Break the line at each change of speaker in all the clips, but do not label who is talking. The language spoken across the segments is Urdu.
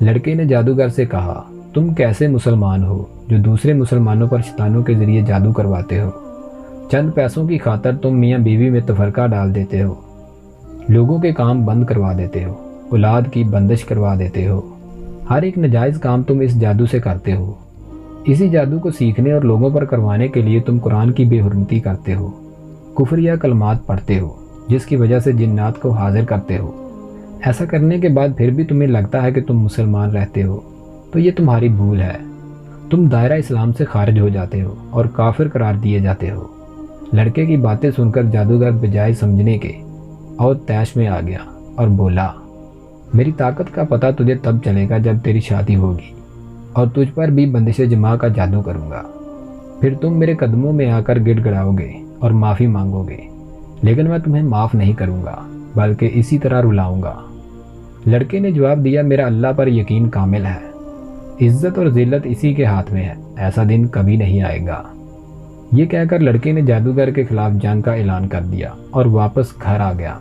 لڑکے نے جادوگر سے کہا، تم کیسے مسلمان ہو جو دوسرے مسلمانوں پر شیطانوں کے ذریعے جادو کرواتے ہو؟ چند پیسوں کی خاطر تم میاں بیوی میں تفرقہ ڈال دیتے ہو، لوگوں کے کام بند کروا دیتے ہو، اولاد کی بندش کروا دیتے ہو، ہر ایک ناجائز کام تم اس جادو سے کرتے ہو۔ اسی جادو کو سیکھنے اور لوگوں پر کروانے کے لیے تم قرآن کی بے حرمتی کرتے ہو، کفریہ کلمات پڑھتے ہو، جس کی وجہ سے جنات کو حاضر کرتے ہو۔ ایسا کرنے کے بعد پھر بھی تمہیں لگتا ہے کہ تم مسلمان رہتے ہو، تو یہ تمہاری بھول ہے۔ تم دائرہ اسلام سے خارج ہو جاتے ہو اور کافر قرار دیے جاتے ہو۔ لڑکے کی باتیں سن کر جادوگر بجائے سمجھنے کے اور طیش میں آ گیا اور بولا، میری طاقت کا پتہ تجھے تب چلے گا جب تیری شادی ہوگی اور تجھ پر بھی بندش جماع کا جادو کروں گا۔ پھر تم میرے قدموں میں آ کر گڑ گڑاؤ گے اور معافی مانگو گے، لیکن میں تمہیں معاف نہیں کروں گا بلکہ اسی طرح رلاؤں گا۔ لڑکے نے جواب دیا، میرا اللہ پر یقین کامل ہے، عزت اور ذلت اسی کے ہاتھ میں ہے، ایسا دن کبھی نہیں آئے گا۔ یہ کہہ کر لڑکے نے جادوگر کے خلاف جنگ کا اعلان کر دیا اور واپس گھر آ گیا۔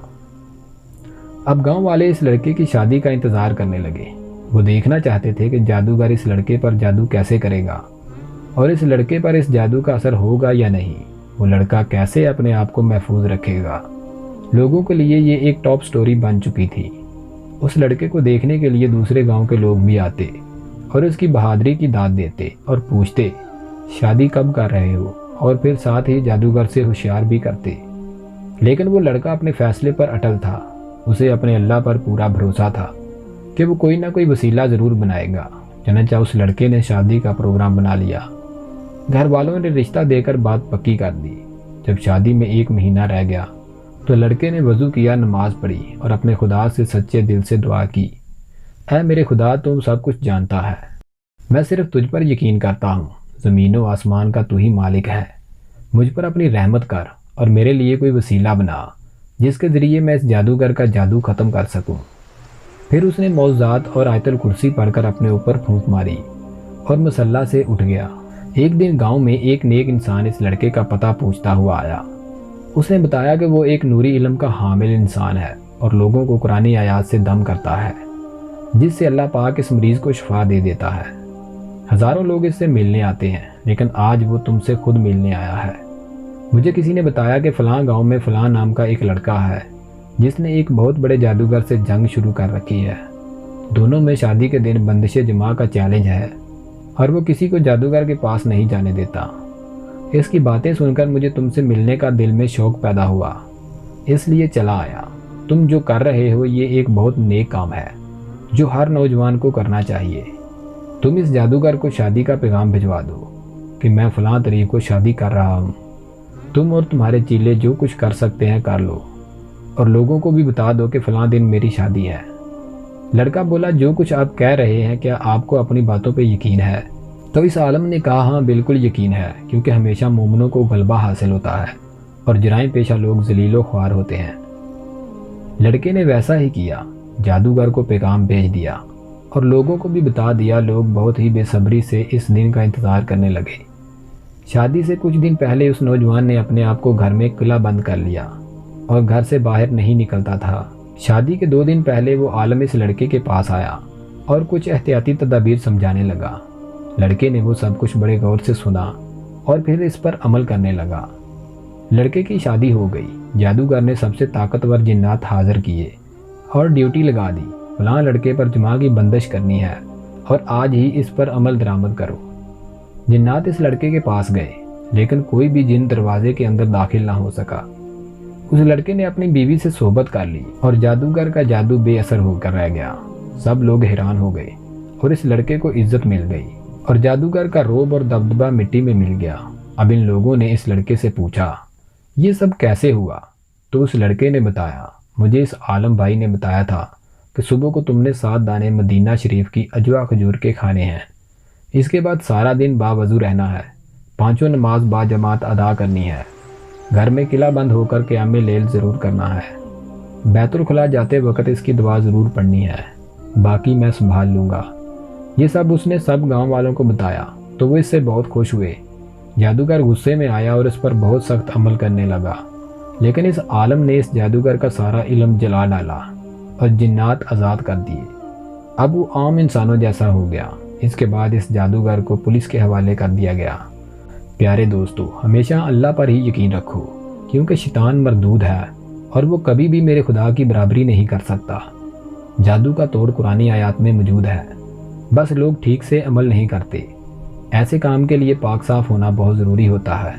اب گاؤں والے اس لڑکے کی شادی کا انتظار کرنے لگے۔ وہ دیکھنا چاہتے تھے کہ جادوگر اس لڑکے پر جادو کیسے کرے گا اور اس لڑکے پر اس جادو کا اثر ہوگا یا نہیں، وہ لڑکا کیسے اپنے آپ کو محفوظ رکھے گا۔ لوگوں کے لیے یہ ایک ٹاپ سٹوری بن چکی تھی۔ اس لڑکے کو دیکھنے کے لیے دوسرے گاؤں کے لوگ بھی آتے اور اس کی بہادری کی داد دیتے اور پوچھتے، شادی کب کر رہے ہو، اور پھر ساتھ ہی جادوگر سے ہوشیار بھی کرتے۔ لیکن وہ لڑکا اپنے فیصلے پر اٹل تھا۔ اسے اپنے اللہ پر پورا بھروسہ تھا کہ وہ کوئی نہ کوئی وسیلہ ضرور بنائے گا۔ چنانچہ اس لڑکے نے شادی کا پروگرام بنا لیا۔ گھر والوں نے رشتہ دے کر بات پکی کر دی۔ جب شادی میں 1 مہینہ رہ گیا تو لڑکے نے وضو کیا، نماز پڑھی اور اپنے خدا سے سچے دل سے دعا کی، اے میرے خدا، تم سب کچھ جانتا ہے، میں صرف تجھ پر یقین کرتا ہوں، زمین و آسمان کا تو ہی مالک ہے، مجھ پر اپنی رحمت کر اور میرے لیے کوئی وسیلہ بنا جس کے ذریعے میں اس جادوگر کا جادو ختم کر سکوں۔ پھر اس نے موعظات اور آیت الکرسی پڑھ کر اپنے اوپر پھونک ماری اور مصلی سے اٹھ گیا۔ ایک دن گاؤں میں ایک نیک انسان اس لڑکے کا پتہ پوچھتا ہوا آیا۔ اس نے بتایا کہ وہ ایک نوری علم کا حامل انسان ہے اور لوگوں کو قرآنی آیات سے دم کرتا ہے، جس سے اللہ پاک اس مریض کو شفا دے دیتا ہے۔ ہزاروں لوگ اس سے ملنے آتے ہیں، لیکن آج وہ تم سے خود ملنے آیا ہے۔ مجھے کسی نے بتایا کہ فلاں گاؤں میں فلاں نام کا ایک لڑکا ہے جس نے ایک بہت بڑے جادوگر سے جنگ شروع کر رکھی ہے۔ دونوں میں شادی کے دن بندش جماع کا چیلنج ہے اور وہ کسی کو جادوگر کے پاس نہیں جانے دیتا۔ اس کی باتیں سن کر مجھے تم سے ملنے کا دل میں شوق پیدا ہوا، اس لیے چلا آیا۔ تم جو کر رہے ہو یہ ایک بہت نیک کام ہے جو ہر نوجوان کو کرنا چاہیے۔ تم اس جادوگر کو شادی کا پیغام بھجوا دو کہ میں فلاں تاریخ کو شادی کر رہا ہوں، تم اور تمہارے چیلے جو کچھ کر سکتے ہیں کر لو، اور لوگوں کو بھی بتا دو کہ فلاں دن میری شادی ہے۔ لڑکا بولا، جو کچھ آپ کہہ رہے ہیں کیا آپ کو اپنی باتوں پہ یقین ہے؟ تو اس عالم نے کہا، ہاں بالکل یقین ہے، کیونکہ ہمیشہ مومنوں کو غلبہ حاصل ہوتا ہے اور جرائم پیشہ لوگ ذلیل و خوار ہوتے ہیں۔ لڑکے نے ویسا ہی کیا، جادوگر کو پیغام بھیج دیا اور لوگوں کو بھی بتا دیا۔ لوگ بہت ہی بے صبری سے اس دن کا انتظار کرنے لگے۔ شادی سے کچھ دن پہلے اس نوجوان نے اپنے آپ کو گھر میں قلعہ بند کر لیا اور گھر سے باہر نہیں نکلتا تھا۔ شادی کے 2 دن پہلے وہ عالم اس لڑکے کے پاس آیا اور کچھ احتیاطی تدابیر سمجھانے لگا۔ لڑکے نے وہ سب کچھ بڑے غور سے سنا اور پھر اس پر عمل کرنے لگا۔ لڑکے کی شادی ہو گئی۔ جادوگر نے سب سے طاقتور جنات حاضر کیے اور ڈیوٹی لگا دی، فلاں لڑکے پر جماع کی بندش کرنی ہے اور آج ہی اس پر عمل درآمد کرو۔ جنات اس لڑکے کے پاس گئے، لیکن کوئی بھی جن دروازے کے اندر داخل نہ ہو سکا۔ اس لڑکے نے اپنی بیوی سے صحبت کر لی اور جادوگر کا جادو بے اثر ہو کر رہ گیا۔ سب لوگ حیران ہو گئے اور اس لڑکے کو عزت مل گئی اور جادوگر کا رعب اور دبدبہ مٹی میں مل گیا۔ اب ان لوگوں نے اس لڑکے سے پوچھا، یہ سب کیسے ہوا؟ تو اس لڑکے نے بتایا، مجھے اس عالم بھائی نے بتایا تھا کہ صبح کو تم نے 7 دانے مدینہ شریف کی اجوا کھجور کے کھانے ہیں، اس کے بعد سارا دن باوضو رہنا ہے، 5 نماز با جماعت ادا کرنی ہے، گھر میں قلعہ بند ہو کر قیام لیل ضرور کرنا ہے، بیت الخلاء جاتے وقت اس کی دعا ضرور پڑھنی ہے، باقی میں سنبھال لوں گا۔ یہ سب اس نے سب گاؤں والوں کو بتایا تو وہ اس سے بہت خوش ہوئے۔ جادوگر غصے میں آیا اور اس پر بہت سخت عمل کرنے لگا، لیکن اس عالم نے اس جادوگر کا سارا علم جلا ڈالا اور جنات آزاد کر دیے۔ اب وہ عام انسانوں جیسا ہو گیا۔ اس کے بعد اس جادوگر کو پولیس کے حوالے کر دیا گیا۔ پیارے دوستو، ہمیشہ اللہ پر ہی یقین رکھو، کیونکہ شیطان مردود ہے اور وہ کبھی بھی میرے خدا کی برابری نہیں کر سکتا۔ جادو کا توڑ قرآنی آیات میں موجود ہے، بس لوگ ٹھیک سے عمل نہیں کرتے۔ ایسے کام کے لیے پاک صاف ہونا بہت ضروری ہوتا ہے،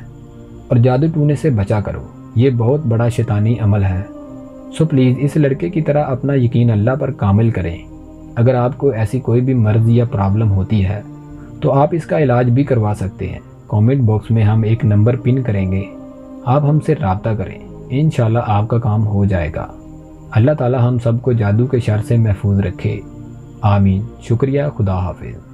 اور جادو ٹونے سے بچا کرو، یہ بہت بڑا شیطانی عمل ہے۔ سو پلیز اس لڑکے کی طرح اپنا یقین اللہ پر کامل کریں۔ اگر آپ کو ایسی کوئی بھی مرض یا پرابلم ہوتی ہے تو آپ اس کا علاج بھی کروا سکتے ہیں۔ کامنٹ باکس میں ہم ایک نمبر پن کریں گے، آپ ہم سے رابطہ کریں، انشاءاللہ آپ کا کام ہو جائے گا۔ اللہ تعالی ہم سب کو جادو کے شر سے محفوظ رکھے، آمین۔ شکریہ، خدا حافظ۔